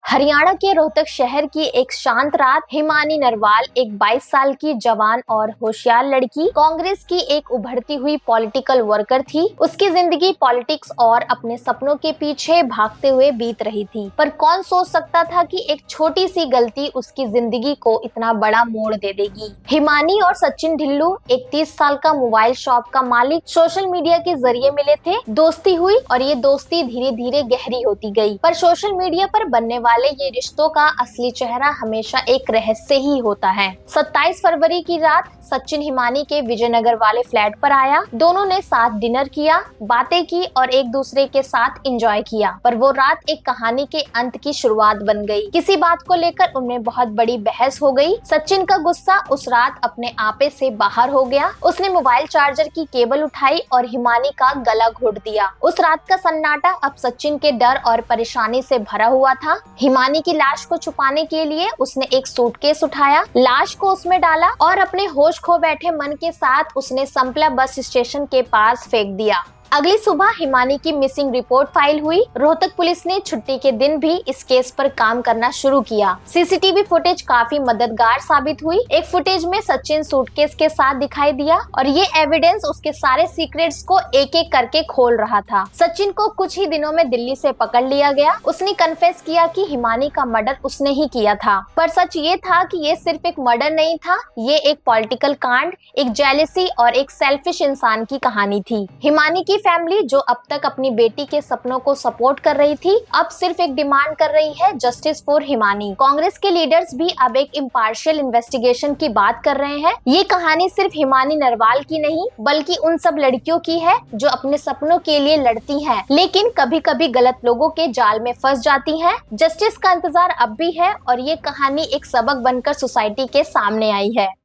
हरियाणा के रोहतक शहर की एक शांत रात। हिमानी नरवाल एक 22 साल की जवान और होशियार लड़की, कांग्रेस की एक उभरती हुई पॉलिटिकल वर्कर थी। उसकी जिंदगी पॉलिटिक्स और अपने सपनों के पीछे भागते हुए बीत रही थी। पर कौन सोच सकता था कि एक छोटी सी गलती उसकी जिंदगी को इतना बड़ा मोड़ दे देगी। हिमानी और सचिन ढिल्लू, एक 30 साल का मोबाइल शॉप का मालिक, सोशल मीडिया के जरिए मिले थे। दोस्ती हुई और ये दोस्ती धीरे धीरे गहरी होती गई। पर सोशल मीडिया पर बनने वाले ये रिश्तों का असली चेहरा हमेशा एक रहस्य ही होता है। 27 फरवरी की रात सचिन हिमानी के विजयनगर वाले फ्लैट पर आया। दोनों ने साथ डिनर किया, बातें की और एक दूसरे के साथ एंजॉय किया। पर वो रात एक कहानी के अंत की शुरुआत बन गई। किसी बात को लेकर उनमें बहुत बड़ी बहस हो गई। सचिन का गुस्सा उस रात अपने आपे से बाहर हो गया। उसने मोबाइल चार्जर की केबल उठाई और हिमानी का गला घोट दिया। उस रात का सन्नाटा अब सचिन के डर और परेशानी से भरा हुआ था। हिमानी की लाश को छुपाने के लिए उसने एक सूटकेस उठाया, लाश को उसमें डाला और अपने होश खो बैठे मन के साथ उसने संपला बस स्टेशन के पास फेंक दिया। अगली सुबह हिमानी की मिसिंग रिपोर्ट फाइल हुई। रोहतक पुलिस ने छुट्टी के दिन भी इस केस पर काम करना शुरू किया। सीसीटीवी फुटेज काफी मददगार साबित हुई। एक फुटेज में सचिन सूटकेस के साथ दिखाई दिया और ये एविडेंस उसके सारे सीक्रेट्स को एक एक करके खोल रहा था। सचिन को कुछ ही दिनों में दिल्ली से पकड़ लिया गया। उसने कन्फेस किया कि हिमानी का मर्डर उसने ही किया था। पर सच ये था कि ये सिर्फ एक मर्डर नहीं था, ये एक पॉलिटिकल कांड, एक जेलसी और एक सेल्फिश इंसान की कहानी थी। हिमानी की फैमिली, जो अब तक अपनी बेटी के सपनों को सपोर्ट कर रही थी, अब सिर्फ एक डिमांड कर रही है, जस्टिस फॉर हिमानी। कांग्रेस के लीडर्स भी अब एक इम्पार्शियल इन्वेस्टिगेशन की बात कर रहे हैं। ये कहानी सिर्फ हिमानी नरवाल की नहीं, बल्कि उन सब लड़कियों की है जो अपने सपनों के लिए लड़ती हैं, लेकिन कभी कभी गलत लोगों के जाल में फंस जाती हैं। जस्टिस का इंतजार अब भी है और ये कहानी एक सबक बनकर सोसाइटी के सामने आई है।